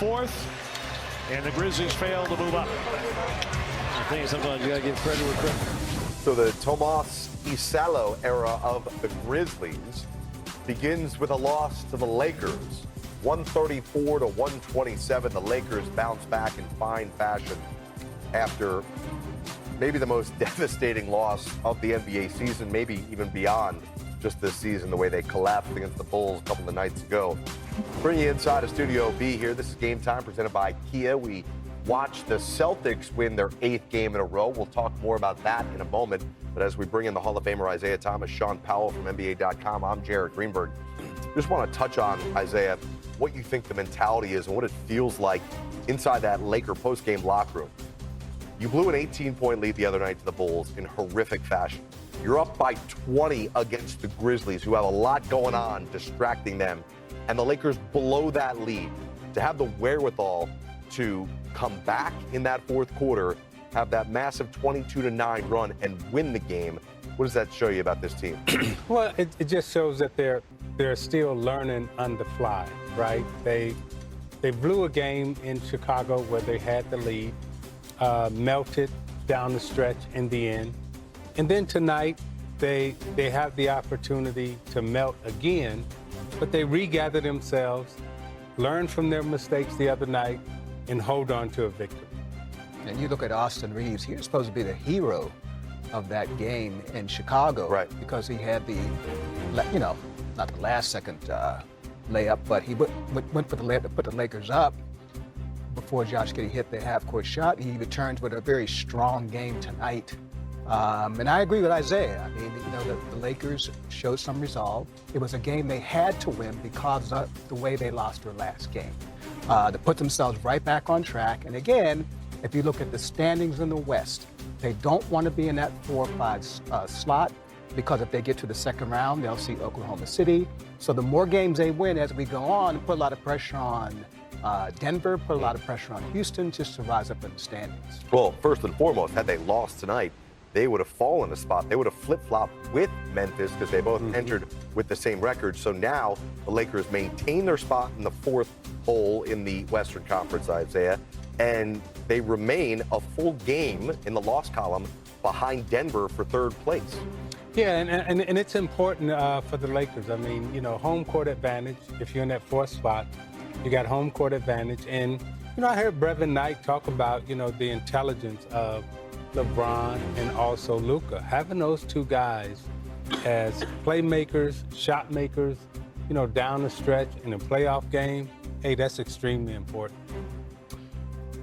fourth, and the Grizzlies fail to move up. I think sometimes you got to give credit where credit. So the Tomas Isalo era of the Grizzlies begins with a loss to the Lakers. 134 to 127. The Lakers bounce back in fine fashion after maybe the most devastating loss of the NBA season, maybe even beyond just this season, the way they collapsed against the Bulls a couple of nights ago. Bring you inside of Studio B here. This is Game Time presented by Kia. We watched the Celtics win their 8th game in a row. We'll talk more about that in a moment. But as we bring in the Hall of Famer Isaiah Thomas, Sean Powell from NBA.com, I'm Jared Greenberg. Just want to touch on, Isaiah, what you think the mentality is and what it feels like inside that Laker postgame locker room. You blew an 18-point lead the other night to the Bulls in horrific fashion. You're up by 20 against the Grizzlies, who have a lot going on, distracting them. And the Lakers blow that lead. To have the wherewithal to come back in that fourth quarter, have that massive 22-9 run and win the game, what does that show you about this team? Well, it just shows that they're still learning on the fly, right? They blew a game in Chicago where they had the lead, melted down the stretch in the end. And then tonight, they have the opportunity to melt again, but they regather themselves, learn from their mistakes the other night, and hold on to a victory. And you look at Austin Reeves, he was supposed to be the hero of that game in Chicago. Right. Because he had the, not the last second layup, but he went for the layup to put the Lakers up before Josh Giddey hit the half-court shot. He returns with a very strong game tonight. And I agree with Isaiah. I mean, the Lakers showed some resolve. It was a game they had to win because of the way they lost their last game. To put themselves right back on track. And again, if you look at the standings in the West, they don't want to be in that 4 or 5 slot because if they get to the second round, they'll see Oklahoma City. So the more games they win as we go on, put a lot of pressure on Denver, put a lot of pressure on Houston just to rise up in the standings. Well, first and foremost, had they lost tonight, they would have fallen a spot. They would have flip-flopped with Memphis because they both entered with the same record. So now the Lakers maintain their spot in the 4th hole in the Western Conference, Isaiah, and they remain a full game in the loss column behind Denver for 3rd place. Yeah, and it's important for the Lakers. I mean, home court advantage. If you're in that 4th spot, you got home court advantage. And, I heard Brevin Knight talk about, the intelligence of LeBron and also Luka. Having those two guys as playmakers, shot makers, down the stretch in a playoff game, hey, that's extremely important.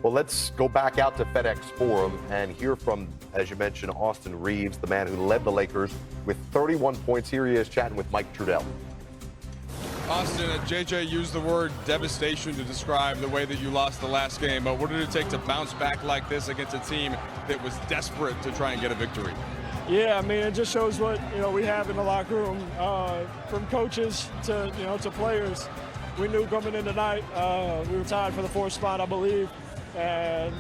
Well, let's go back out to FedEx Forum and hear from, as you mentioned, Austin Reeves, the man who led the Lakers with 31 points. Here he is chatting with Mike Trudell. Austin, JJ used the word devastation to describe the way that you lost the last game, but what did it take to bounce back like this against a team that was desperate to try and get a victory? Yeah, I mean, it just shows what, we have in the locker room, from coaches to, to players. We knew coming in tonight, we were tied for the 4th spot, I believe. And,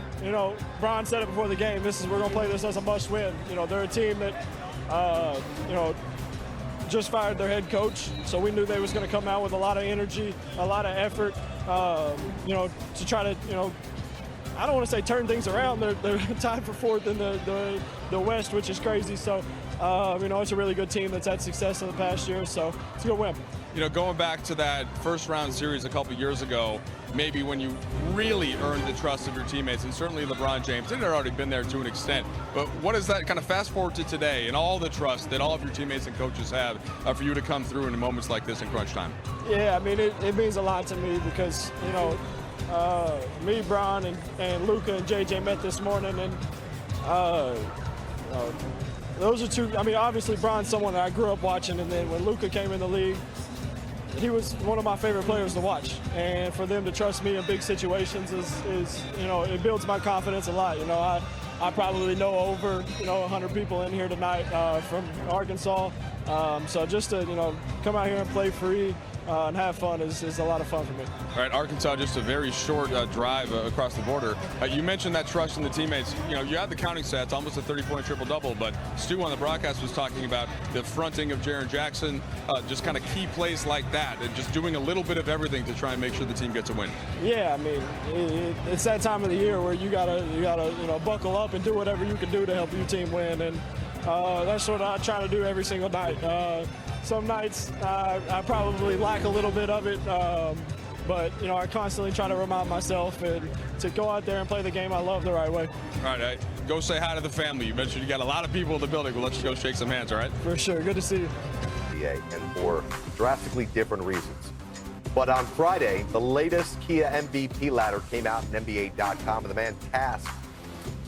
Bron said it before the game, we're going to play this as a must win. They're a team that, just fired their head coach, so we knew they was going to come out with a lot of energy, a lot of effort, to try to, I don't want to say turn things around. They're tied for 4th in the West, which is crazy. So, it's a really good team that's had success in the past year, so it's a good win. Going back to that first-round series a couple years ago, maybe when you really earned the trust of your teammates, and certainly LeBron James, it had already been there to an extent, but what is that kind of fast forward to today and all the trust that all of your teammates and coaches have for you to come through in moments like this in crunch time? Yeah, I mean, it means a lot to me because, me, Bron, and Luka and JJ met this morning, and those are two, I mean, obviously Bron's someone that I grew up watching, and then when Luka came in the league, he was one of my favorite players to watch. And for them to trust me in big situations is it builds my confidence a lot. I probably know over, 100 people in here tonight from Arkansas. So just to, come out here and play free and have fun is a lot of fun for me. All right, Arkansas, just a very short drive across the border. You mentioned that trust in the teammates. You had the counting stats, almost a 30-point triple-double, but Stu on the broadcast was talking about the fronting of Jaren Jackson, just kind of key plays like that, and just doing a little bit of everything to try and make sure the team gets a win. Yeah, I mean, it's that time of the year where you gotta buckle up and do whatever you can do to help your team win, and that's what I try to do every single night. Some nights I probably lack a little bit of it, but I constantly try to remind myself and to go out there and play the game I love the right way. All right, go say hi to the family. You mentioned you got a lot of people in the building. Well, let's go shake some hands, all right? For sure. Good to see you. And for drastically different reasons. But on Friday, the latest Kia MVP ladder came out in NBA.com, and the man tasked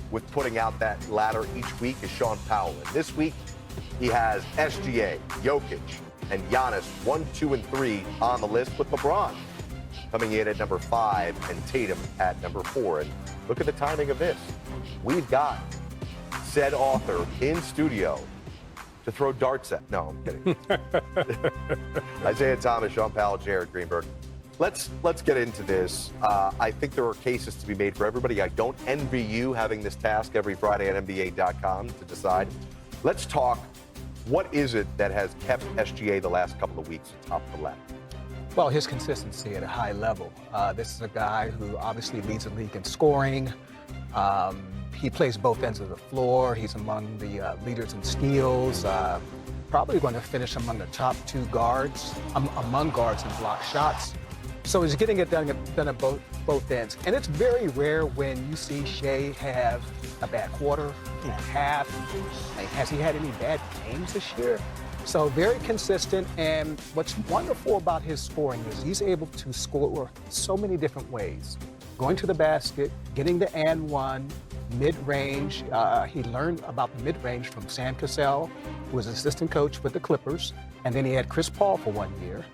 with putting out that ladder each week is Sean Powell. And this week, he has SGA, Jokic, and Giannis 1, 2, and 3 on the list, with LeBron coming in at number 5 and Tatum at number 4. And look at the timing of this. We've got said author in studio to throw darts at. No, I'm kidding. Isaiah Thomas, Sean Powell, Jared Greenberg. Let's get into this. I think there are cases to be made for everybody. I don't envy you having this task every Friday at NBA.com to decide. Let's talk. What is it that has kept SGA the last couple of weeks atop the ladder? Well, his consistency at a high level. This is a guy who obviously leads the league in scoring. He plays both ends of the floor. He's among the leaders in steals. Probably going to finish among the top 2 guards, among guards in block shots. So he's getting it done at both ends. And it's very rare when you see Shea have a bad quarter, a half. Has he had any bad games this year? So very consistent. And what's wonderful about his scoring is he's able to score so many different ways. Going to the basket, getting the and one, mid-range. He learned about the mid-range from Sam Cassell, who was assistant coach with the Clippers. And then he had Chris Paul for 1 year.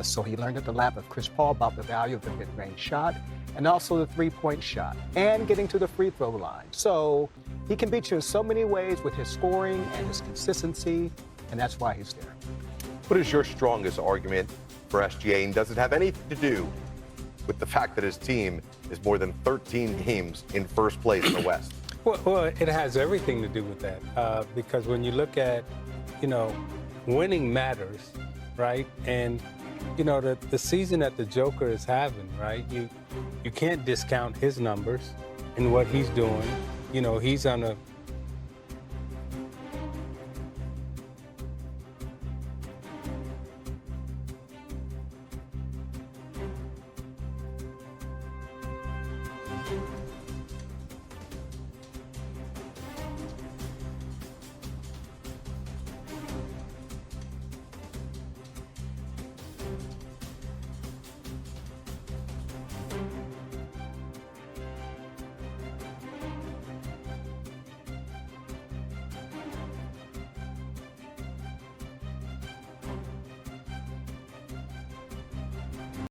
So he learned at the lap of Chris Paul about the value of the mid-range shot and also the three-point shot and getting to the free throw line. So he can beat you in so many ways with his scoring and his consistency, and that's why he's there. What is your strongest argument for SGA, and does it have anything to do with the fact that his team is more than 13 games in first place in the West? Well, it has everything to do with that because when you look at, winning matters, right? And the season that the Joker is having, right? You can't discount his numbers and what he's doing. He's on a